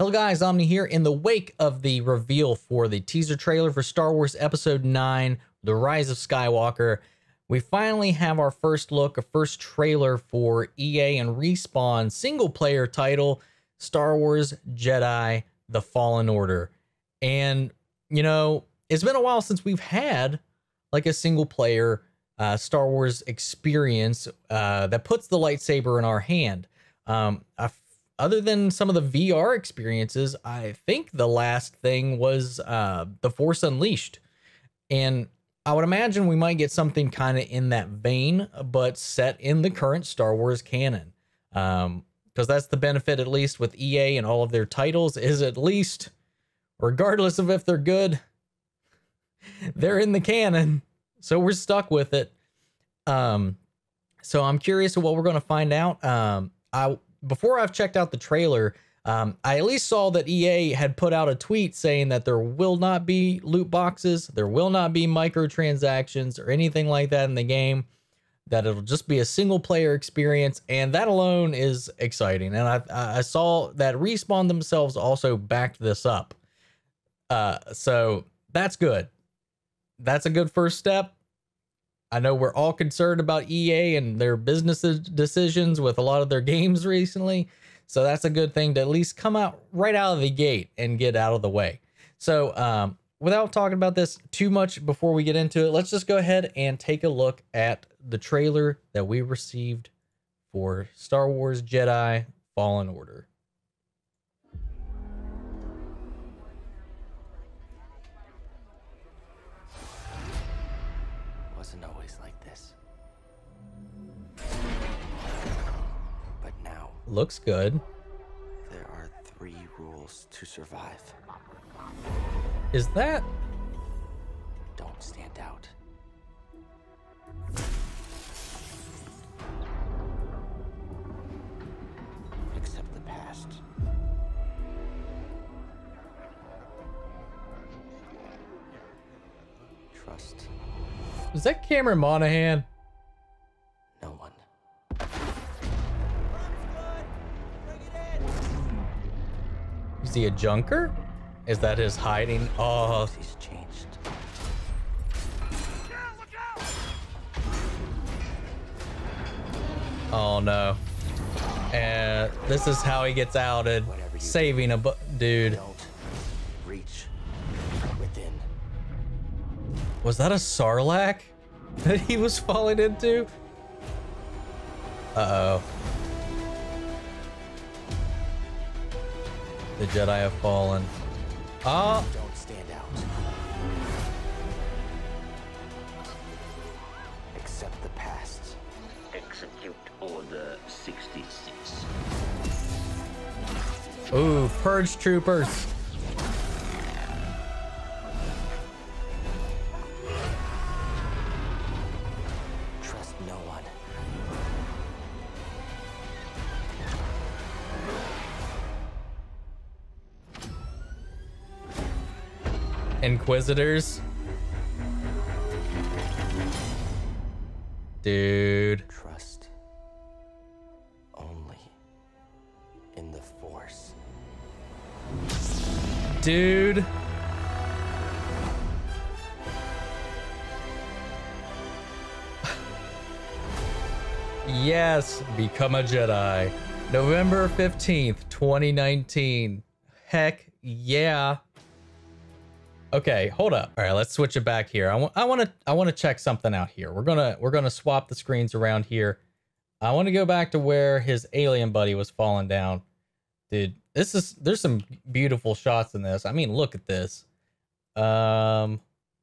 Hello guys, Omni here. In the wake of the reveal for the teaser trailer for Star Wars Episode 9, The Rise of Skywalker, we finally have our first look, a first trailer for EA and Respawn single-player title, Star Wars Jedi: The Fallen Order. And, you know, it's been a while since we've had like a single-player Star Wars experience that puts the lightsaber in our hand. Other than some of the VR experiences, I think the last thing was The Force Unleashed. And I would imagine we might get something kind of in that vein, but set in the current Star Wars canon. Because that's the benefit, at least with EA and all of their titles, is at least, regardless of if they're good, they're in the canon. So we're stuck with it. So I'm curious of what we're going to find out. Before I've checked out the trailer, I at least saw that EA had put out a tweet saying that there will not be loot boxes, there will not be microtransactions or anything like that in the game, that it'll just be a single player experience, and that alone is exciting. And I saw that Respawn themselves also backed this up. So that's good. That's a good first step. I know we're all concerned about EA and their business decisions with a lot of their games recently. So that's a good thing to at least come out right out of the gate and get out of the way. So without talking about this too much before we get into it, let's just go ahead and take a look at the trailer that we received for Star Wars Jedi: Fallen Order. Wasn't always like this. But now Looks good. there are 3 rules to survive. Is that... Don't stand out. Accept the past. Trust Is that Cameron Monaghan? no one. Is he a junker? Is that his hiding? Oh, He's changed. oh no. And this is how he gets outed. Saving a dude. Don't reach within. Was that a Sarlacc that he was falling into? Uh-oh. The Jedi have fallen. Oh! Don't stand out. Accept the past. Execute Order 66. Ooh, Purge Troopers. Trust no one. Inquisitors. Dude. Trust only in the Force. Dude. Yes, become a Jedi. November 15th, 2019. Heck yeah. Okay, hold up. All right, let's switch it back here. I want to check something out here. We're going to swap the screens around here. I want to go back to where his alien buddy was falling down. Dude, there's some beautiful shots in this. I mean, look at this. All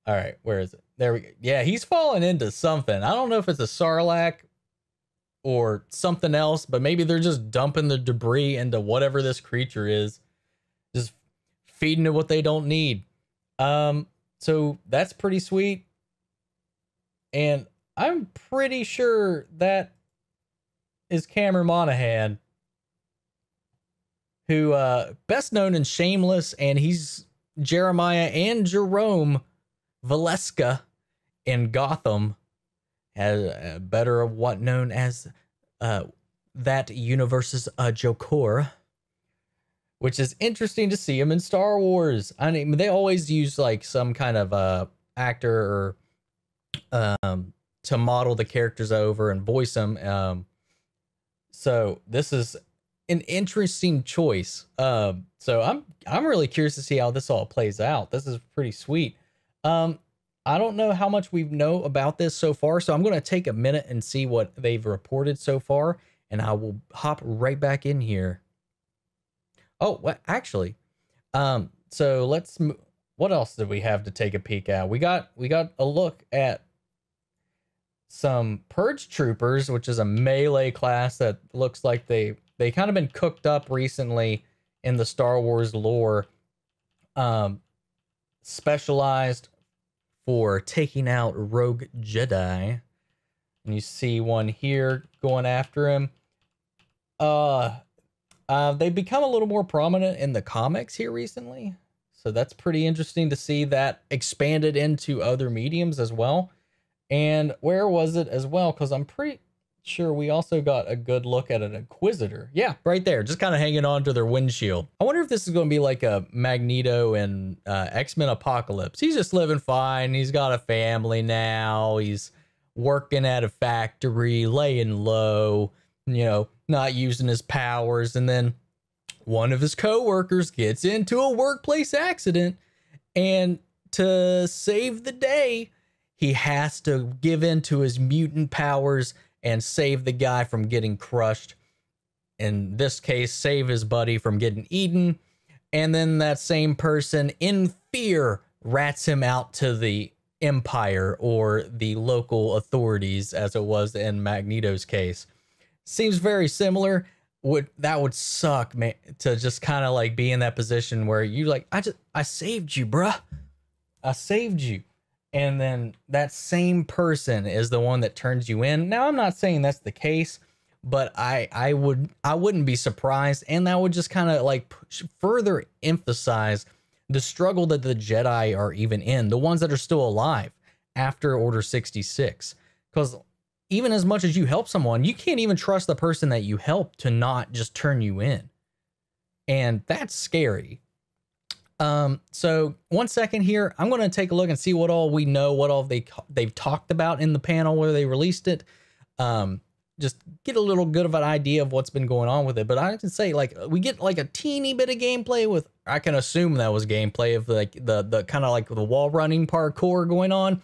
right, where is it? There we go. Yeah, he's falling into something. I don't know if it's a Sarlacc or something else, but maybe they're just dumping the debris into whatever this creature is. Just feeding it what they don't need. So that's pretty sweet. And I'm pretty sure that is Cameron Monaghan, who, best known in Shameless, and he's Jeremiah and Jerome Valeska in Gotham, as better what known as that universe's Jokor. which is interesting to see him in Star Wars. I mean, they always use like some kind of actor or to model the characters over and voice them. So this is an interesting choice. So I'm really curious to see how this all plays out. This is pretty sweet. I don't know how much we know about this so far, so I'm going to take a minute and see what they've reported so far, and I will hop right back in here. Oh, well, actually, so what else did we have to take a peek at? We got a look at some Purge Troopers, which is a melee class that looks like they kind of been cooked up recently in the Star Wars lore, specialized for taking out rogue Jedi. And you see one here going after him. They've become a little more prominent in the comics here recently. So that's pretty interesting to see that expanded into other mediums as well. And where was it as well? Because I'm pretty sure we also got a good look at an Inquisitor. Yeah, right there, just kind of hanging on to their windshield. I wonder if this is going to be like a Magneto and X-Men Apocalypse. He's just living fine. He's got a family now. He's working at a factory, laying low, you know, not using his powers. And then one of his co-workers gets into a workplace accident, and to save the day, he has to give in to his mutant powers and save the guy from getting crushed. In this case, save his buddy from getting eaten. And then that same person, in fear, rats him out to the Empire or the local authorities, as it was in Magneto's case. Seems very similar. That would suck, man, to just kind of like be in that position where you like, I saved you, bruh. I saved you. And then that same person is the one that turns you in. Now, I'm not saying that's the case, but I wouldn't be surprised. And that would just kind of like further emphasize the struggle that the Jedi are even in, the ones that are still alive after Order 66. Because even as much as you help someone, you can't even trust the person that you help to not just turn you in. And that's scary. So 1 second here, I'm going to take a look and see what all we know, what all they've talked about in the panel where they released it. Just get a little good of an idea of what's been going on with it. But I can say, like, we get like a teeny bit of gameplay with, I can assume that was gameplay of like the kind of like the wall running parkour going on,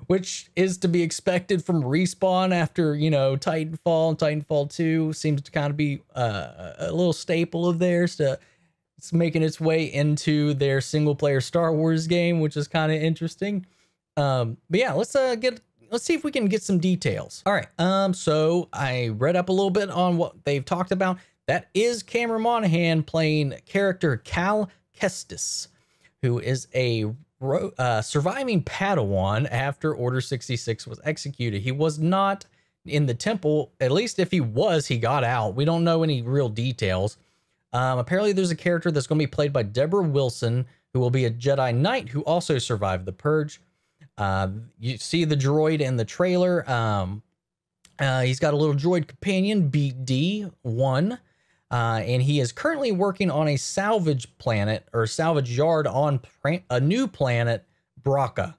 which is to be expected from Respawn after, you know, Titanfall and Titanfall 2 seems to kind of be a little staple of theirs. It's making its way into their single player Star Wars game, which is kind of interesting. But yeah, let's see if we can get some details. All right. So I read up a little bit on what they've talked about. That is Cameron Monaghan playing character Cal Kestis, who is a surviving Padawan after Order 66 was executed. He was not in the temple. At least if he was, he got out. We don't know any real details. Apparently there's a character that's going to be played by Deborah Wilson, who will be a Jedi Knight who also survived the Purge. You see the droid in the trailer. He's got a little droid companion, BD-1, and he is currently working on a salvage planet or salvage yard on a new planet, Braca.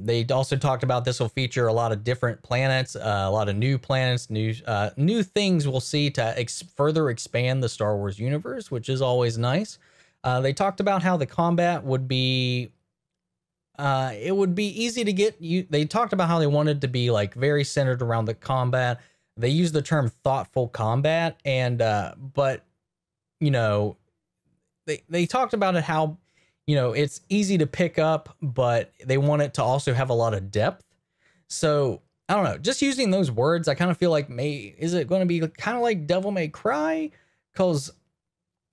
They also talked about this will feature a lot of different planets, a lot of new planets, new things we'll see to further expand the Star Wars universe, which is always nice. They talked about how the combat would be, it would be easy to get you. They talked about how they wanted to be like very centered around the combat. They use the term thoughtful combat, and but you know, they talked about it how, you know, it's easy to pick up, but they want it to also have a lot of depth. So I don't know, just using those words, I kind of feel like is it going to be kind of like Devil May Cry? Cause,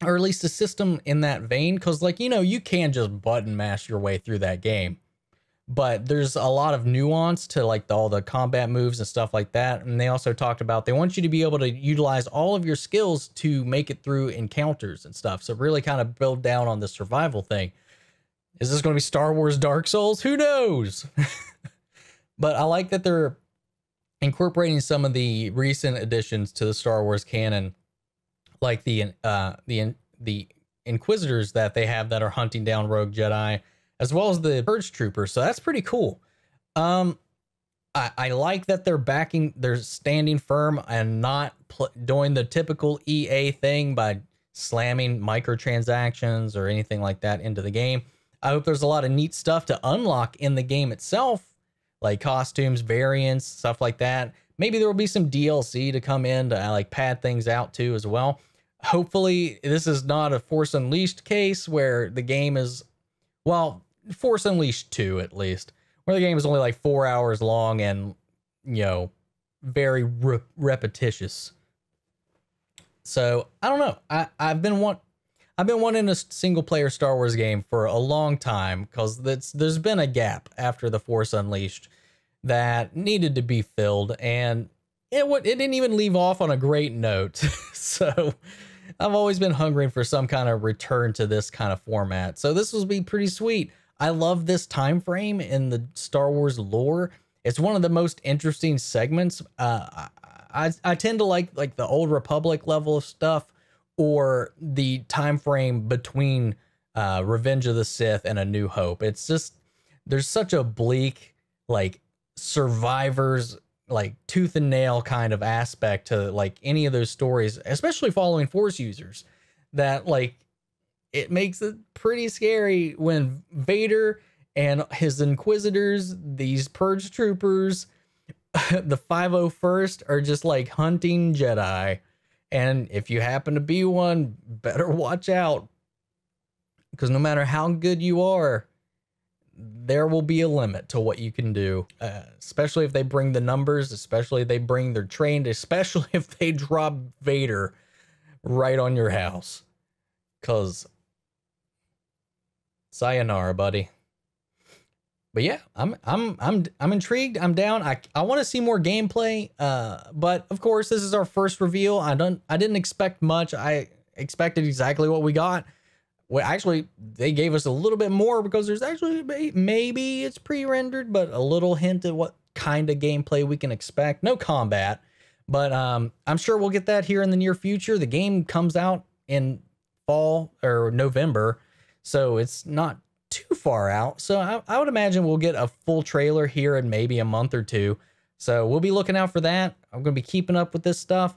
or at least a system in that vein. Cause like, you know, you can just button mash your way through that game, but there's a lot of nuance to like all the combat moves and stuff like that. And they also talked about, they want you to be able to utilize all of your skills to make it through encounters and stuff. So really kind of build down on the survival thing. Is this going to be Star Wars Dark Souls? Who knows? But I like that they're incorporating some of the recent additions to the Star Wars canon, like the Inquisitors that they have that are hunting down rogue Jedi, as well as the Purge Troopers. So that's pretty cool. I like that they're standing firm and not doing the typical EA thing by slamming microtransactions or anything like that into the game. I hope there's a lot of neat stuff to unlock in the game itself, like costumes, variants, stuff like that. Maybe there will be some DLC to come in to like pad things out too as well. Hopefully this is not a Force Unleashed case where the game is, well, Force Unleashed 2 at least, where the game is only like 4 hours long and, you know, very repetitious. So I don't know. I've been wanting a single player Star Wars game for a long time, because there's been a gap after the Force Unleashed that needed to be filled, and it didn't even leave off on a great note. So I've always been hungering for some kind of return to this kind of format. So this will be pretty sweet. I love this time frame in the Star Wars lore. It's one of the most interesting segments. I tend to like the Old Republic level of stuff, or the time frame between Revenge of the Sith and A New Hope. It's just, there's such a bleak, like, survivors, like tooth and nail kind of aspect to like any of those stories, especially following Force users, that like it makes it pretty scary when Vader and his Inquisitors, these Purge Troopers, the 501st, are just like hunting Jedi. And if you happen to be one, better watch out, because no matter how good you are, there will be a limit to what you can do, especially if they bring the numbers, especially if they bring their trained, especially if they drop Vader right on your house, because sayonara, buddy. But yeah, I'm intrigued. I'm down. I want to see more gameplay. But of course, this is our first reveal. I didn't expect much. I expected exactly what we got. Well, actually, they gave us a little bit more, because there's actually, maybe it's pre-rendered, but a little hint at what kind of gameplay we can expect. No combat, but I'm sure we'll get that here in the near future. The game comes out in fall or November, so it's not too far out. So I would imagine we'll get a full trailer here in maybe a month or two. So we'll be looking out for that. I'm going to be keeping up with this stuff.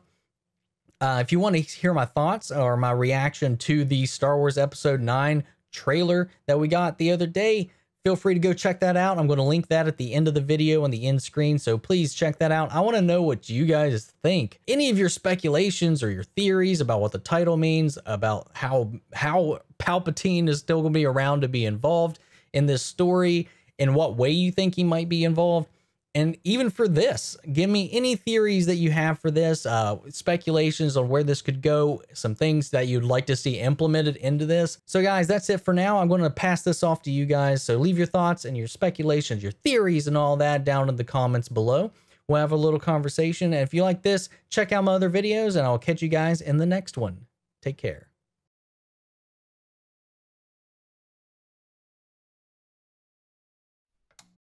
If you want to hear my thoughts or my reaction to the Star Wars Episode 9 trailer that we got the other day, feel free to go check that out. I'm going to link that at the end of the video on the end screen, so please check that out. I want to know what you guys think. Any of your speculations or your theories about what the title means, about how Palpatine is still going to be around to be involved in this story, in what way you think he might be involved. And even for this, give me any theories that you have for this, speculations on where this could go, some things that you'd like to see implemented into this. So guys, that's it for now. I'm going to pass this off to you guys. So leave your thoughts and your speculations, your theories and all that down in the comments below. We'll have a little conversation. And if you like this, check out my other videos, and I'll catch you guys in the next one. Take care.